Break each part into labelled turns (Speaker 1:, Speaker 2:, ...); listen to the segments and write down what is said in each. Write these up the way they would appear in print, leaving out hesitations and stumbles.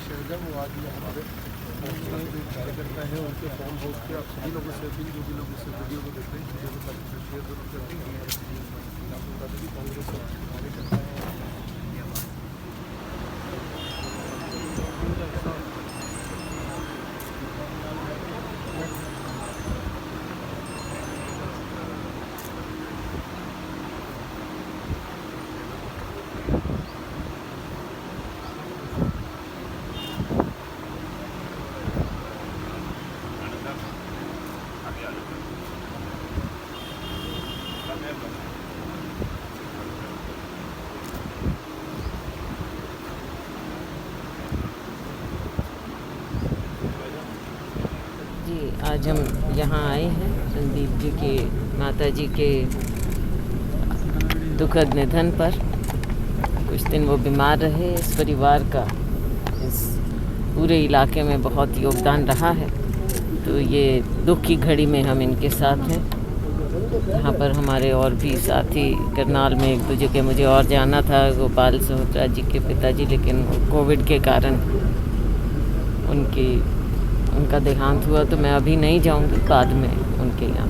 Speaker 1: शहजा वो आज यहाँ हमारे जो कार्यकर्ता हैं उनके फार्म हाउस पे आप सभी लोगों से अपील, जो भी लोग इस वीडियो को देख रहे हैं वीडियो को ताकि शेयर जरूर करते हैं। आपको बता दें कि कांग्रेस कार्यकर्ता हैं
Speaker 2: जी, आज हम यहाँ आए हैं संदीप जी के माता जी के दुखद निधन पर। कुछ दिन वो बीमार रहे। इस परिवार का इस पूरे इलाके में बहुत योगदान रहा है, तो ये दुख की घड़ी में हम इनके साथ हैं। यहाँ पर हमारे और भी साथी करनाल में एक दो जगह मुझे और जाना था, गोपाल सहोत्रा जी के पिताजी, लेकिन कोविड के कारण उनका देहांत हुआ, तो मैं अभी नहीं जाऊंगी, बाद में उनके यहाँ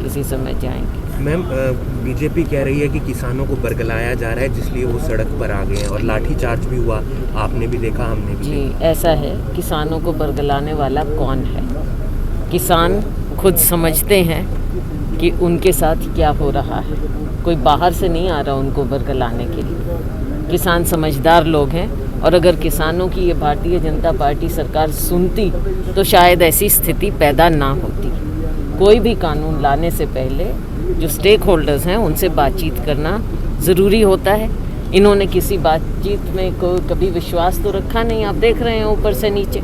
Speaker 2: किसी समय जाएंगे।
Speaker 3: मैम, बीजेपी कह रही है कि किसानों को बरगलाया जा रहा है, जिसलिए वो सड़क पर आ गए हैं और लाठीचार्ज भी हुआ। आपने भी देखा, हमने भी
Speaker 2: जी
Speaker 3: देखा।
Speaker 2: ऐसा है। किसानों को बरगलाने वाला कौन है? किसान खुद समझते हैं कि उनके साथ क्या हो रहा है। कोई बाहर से नहीं आ रहा उनको बरगलाने के लिए। किसान समझदार लोग हैं, और अगर किसानों की ये भारतीय जनता पार्टी सरकार सुनती तो शायद ऐसी स्थिति पैदा ना होती। कोई भी कानून लाने से पहले जो स्टेक होल्डर्स हैं उनसे बातचीत करना ज़रूरी होता है। इन्होंने किसी बातचीत में कभी विश्वास तो रखा नहीं। आप देख रहे हैं ऊपर से नीचे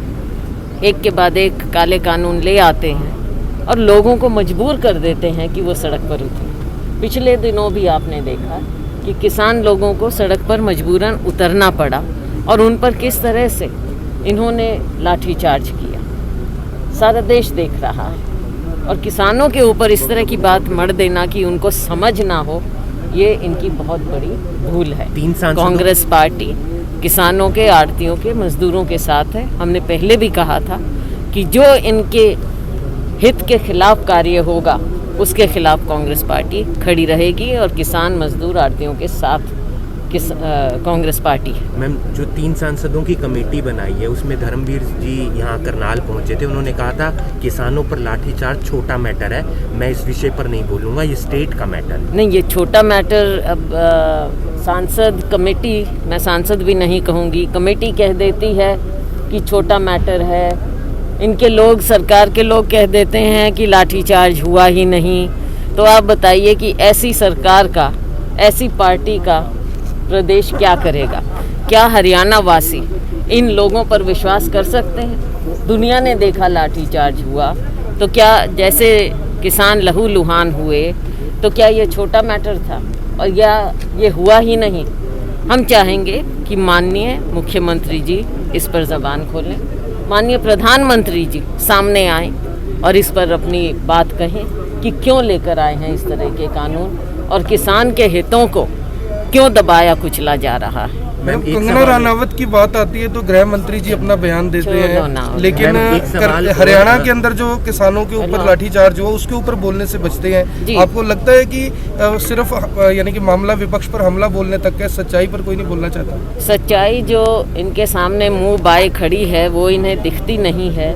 Speaker 2: एक के बाद एक काले कानून ले आते हैं और लोगों को मजबूर कर देते हैं कि वो सड़क पर उतरें। पिछले दिनों भी आपने देखा कि किसान लोगों को सड़क पर मजबूरन उतरना पड़ा, और उन पर किस तरह से इन्होंने लाठीचार्ज किया। सारा देश देख रहा है, और किसानों के ऊपर इस तरह की बात मढ़ देना कि उनको समझ ना हो, ये इनकी बहुत बड़ी भूल है। कांग्रेस पार्टी किसानों के, आड़तियों के, मजदूरों के साथ है। हमने पहले भी कहा था कि जो इनके हित के खिलाफ कार्य होगा उसके खिलाफ कांग्रेस पार्टी खड़ी रहेगी, और किसान, मजदूर, आड़तियों के साथ कांग्रेस पार्टी है।
Speaker 3: मैम, जो 3 सांसदों की कमेटी बनाई है उसमें धर्मवीर जी यहाँ करनाल पहुँचे थे। उन्होंने कहा था किसानों पर लाठीचार्ज छोटा मैटर है, मैं इस विषय पर नहीं बोलूँगा, ये स्टेट का मैटर है।
Speaker 2: नहीं, ये छोटा मैटर अब सांसद कमेटी, मैं सांसद भी नहीं कहूँगी, कमेटी कह देती है कि छोटा मैटर है। इनके लोग, सरकार के लोग कह देते हैं कि लाठीचार्ज हुआ ही नहीं। तो आप बताइए कि ऐसी सरकार का, ऐसी पार्टी का प्रदेश क्या करेगा? क्या हरियाणा वासी इन लोगों पर विश्वास कर सकते हैं? दुनिया ने देखा लाठीचार्ज हुआ, तो क्या जैसे किसान लहूलुहान हुए, तो क्या ये छोटा मैटर था? और या ये हुआ ही नहीं? हम चाहेंगे कि माननीय मुख्यमंत्री जी इस पर ज़बान खोलें, माननीय प्रधानमंत्री जी सामने आएं और इस पर अपनी बात कहें कि क्यों लेकर आए हैं इस तरह के कानून, और किसान के हितों को क्यों दबाया कुचला जा रहा है।
Speaker 1: कंगना रनावत की बात आती है तो गृह मंत्री जी अपना बयान देते हैं, लेकिन हरियाणा के अंदर जो किसानों के ऊपर लाठीचार्ज हुआ उसके ऊपर बोलने से बचते हैं। आपको लगता है कि सिर्फ यानी कि मामला विपक्ष पर हमला बोलने तक है, सच्चाई पर कोई नहीं बोलना चाहता?
Speaker 2: सच्चाई जो इनके सामने मुंह बाए खड़ी है वो इन्हें दिखती नहीं है।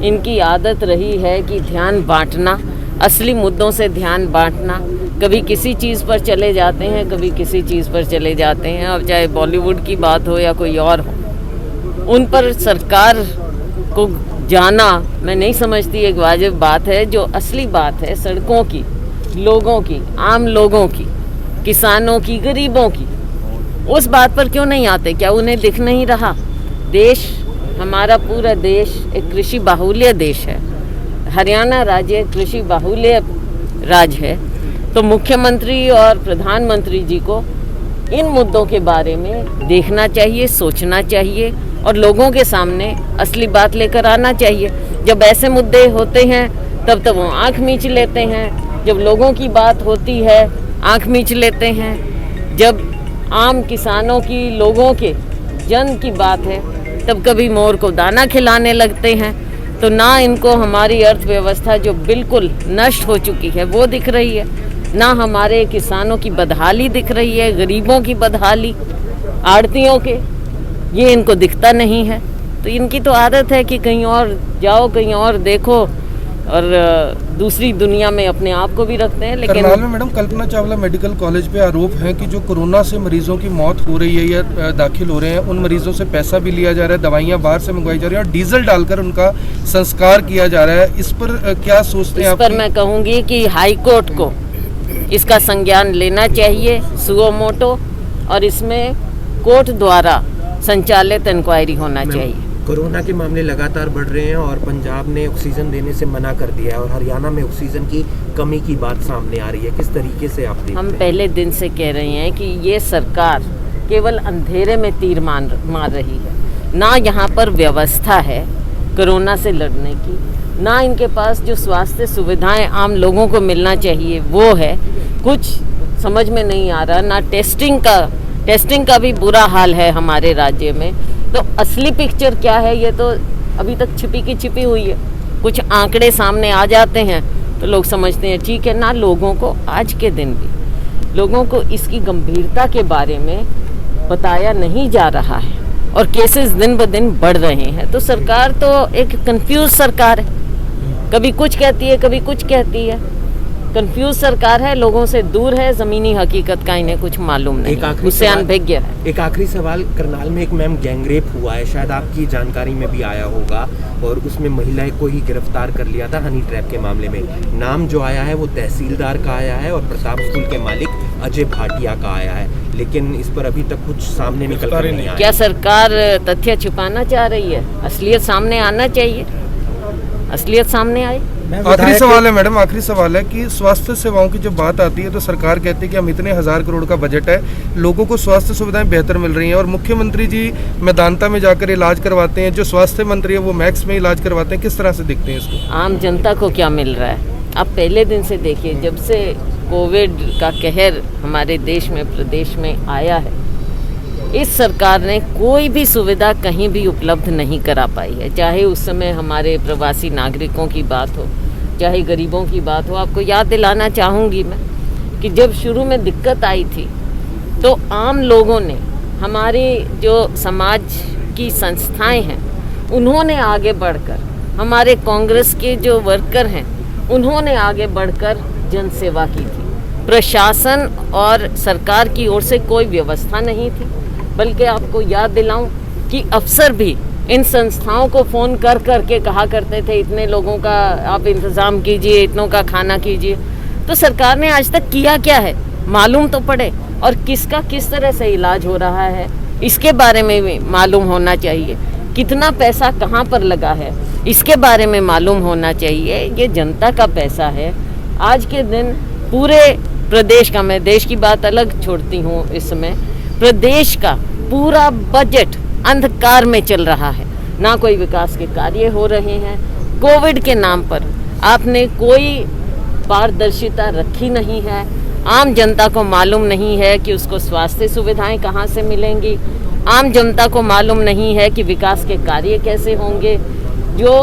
Speaker 2: इनकी आदत रही है कि ध्यान बांटना, असली मुद्दों से ध्यान बांटना। कभी किसी चीज़ पर चले जाते हैं, कभी किसी चीज़ पर चले जाते हैं। अब चाहे बॉलीवुड की बात हो या कोई और हो, उन पर सरकार को जाना मैं नहीं समझती एक वाजिब बात है। जो असली बात है सड़कों की, लोगों की, आम लोगों की, किसानों की, गरीबों की, उस बात पर क्यों नहीं आते? क्या उन्हें दिख नहीं रहा? देश, हमारा पूरा देश एक कृषि बाहुल्य देश है। हरियाणा राज्य कृषि बाहुल्य राज्य है। तो मुख्यमंत्री और प्रधानमंत्री जी को इन मुद्दों के बारे में देखना चाहिए, सोचना चाहिए, और लोगों के सामने असली बात लेकर आना चाहिए। जब ऐसे मुद्दे होते हैं तब तो वो आँख मींच लेते हैं। जब लोगों की बात होती है आँख मींच लेते हैं। जब आम किसानों की, लोगों के, जन की बात है तब कभी मोर को दाना खिलाने लगते हैं। तो ना इनको हमारी अर्थव्यवस्था जो बिल्कुल नष्ट हो चुकी है वो दिख रही है, ना हमारे किसानों की बदहाली दिख रही है, गरीबों की बदहाली, आड़तियों के, ये इनको दिखता नहीं है। तो इनकी तो आदत है कि कहीं और जाओ, कहीं और देखो, और दूसरी दुनिया में अपने आप को भी रखते हैं। लेकिन
Speaker 1: करनाल में madam Kalpana Chawla medical college पे आरोप है कि जो कोरोना से मरीजों की मौत हो रही है या दाखिल हो रहे हैं, उन मरीजों से पैसा भी लिया जा रहा है, दवाइयां बाहर से मंगवाई जा रही है और डीजल डालकर उनका संस्कार किया जा रहा है। इस पर क्या सोचते हैं आप?
Speaker 2: इस पर मैं कहूँगी कि हाई कोर्ट को इसका संज्ञान लेना चाहिए सुओ मोटो, और इसमें कोर्ट द्वारा संचालित इंक्वायरी होना चाहिए।
Speaker 3: कोरोना के मामले लगातार बढ़ रहे हैं और पंजाब ने ऑक्सीजन देने से मना कर दिया है और हरियाणा में ऑक्सीजन की कमी की बात सामने आ रही है। किस तरीके से आप देखते हैं?
Speaker 2: हम पहले दिन से कह रहे हैं कि ये सरकार केवल अंधेरे में तीर मार रही है। ना यहाँ पर व्यवस्था है कोरोना से लड़ने की, ना इनके पास जो स्वास्थ्य सुविधाएं आम लोगों को मिलना चाहिए वो है, कुछ समझ में नहीं आ रहा। ना टेस्टिंग का भी बुरा हाल है हमारे राज्य में। तो असली पिक्चर क्या है ये तो अभी तक छिपी की छिपी हुई है। कुछ आंकड़े सामने आ जाते हैं तो लोग समझते हैं ठीक है ना। लोगों को आज के दिन भी लोगों को इसकी गंभीरता के बारे में बताया नहीं जा रहा है और केसेस दिन ब दिन बढ़ रहे हैं। तो सरकार तो एक कंफ्यूज सरकार है, कभी कुछ कहती है कभी कुछ कहती है। कंफ्यूज सरकार है, लोगों से दूर है, जमीनी हकीकत का इन्हें कुछ मालूम नहीं, उससे अनभिज्ञ है।
Speaker 3: एक आखिरी सवाल, करनाल में एक मैम गैंगरेप हुआ है, शायद आपकी जानकारी में भी आया होगा, और उसमें महिला को ही गिरफ्तार कर लिया था हनी ट्रैप के मामले में। नाम जो आया है वो तहसीलदार का आया है और प्रताप स्कूल के मालिक अजय भाटिया का आया है, लेकिन इस पर अभी तक कुछ सामने निकल कर नहीं आया।
Speaker 2: क्या सरकार तथ्य छुपाना चाह रही है? असलियत सामने आना चाहिए, असलियत सामने आए।
Speaker 1: आखिरी सवाल है मैडम, आखिरी सवाल है कि स्वास्थ्य सेवाओं की जब बात आती है तो सरकार कहती है कि हम इतने 1000 करोड़ का बजट है, लोगों को स्वास्थ्य सुविधाएं बेहतर मिल रही हैं, और मुख्यमंत्री जी मैदानता में जाकर इलाज करवाते हैं, जो स्वास्थ्य मंत्री है वो मैक्स में इलाज करवाते हैं। किस तरह से देखते हैं इसको?
Speaker 2: आम जनता को क्या मिल रहा है? आप पहले दिन से देखिए, जब से कोविड का कहर हमारे देश में प्रदेश में आया है, इस सरकार ने कोई भी सुविधा कहीं भी उपलब्ध नहीं करा पाई है। चाहे उस समय हमारे प्रवासी नागरिकों की बात हो, चाहे गरीबों की बात हो। आपको याद दिलाना चाहूँगी मैं कि जब शुरू में दिक्कत आई थी तो आम लोगों ने, हमारे जो समाज की संस्थाएं हैं, उन्होंने आगे बढ़कर, हमारे कांग्रेस के जो वर्कर हैं उन्होंने आगे बढ़कर जनसेवा की थी। प्रशासन और सरकार की ओर से कोई व्यवस्था नहीं थी, बल्कि आपको याद दिलाऊं कि अफसर भी इन संस्थाओं को फ़ोन कर करके कहा करते थे इतने लोगों का आप इंतज़ाम कीजिए, इतनों का खाना कीजिए। तो सरकार ने आज तक किया क्या है मालूम तो पड़े, और किसका किस तरह से इलाज हो रहा है इसके बारे में भी मालूम होना चाहिए। कितना पैसा कहाँ पर लगा है इसके बारे में मालूम होना चाहिए। ये जनता का पैसा है। आज के दिन पूरे प्रदेश का, मैं देश की बात अलग छोड़ती हूँ, इस समय प्रदेश का पूरा बजट अंधकार में चल रहा है। ना कोई विकास के कार्य हो रहे हैं। कोविड के नाम पर आपने कोई पारदर्शिता रखी नहीं है। आम जनता को मालूम नहीं है कि उसको स्वास्थ्य सुविधाएं कहाँ से मिलेंगी। आम जनता को मालूम नहीं है कि विकास के कार्य कैसे होंगे। जो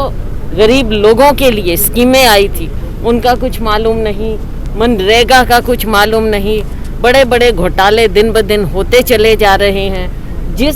Speaker 2: गरीब लोगों के लिए स्कीमें आई थी उनका कुछ मालूम नहीं, मनरेगा का कुछ मालूम नहीं। बड़े बड़े घोटाले दिन ब दिन होते चले जा रहे हैं। जिस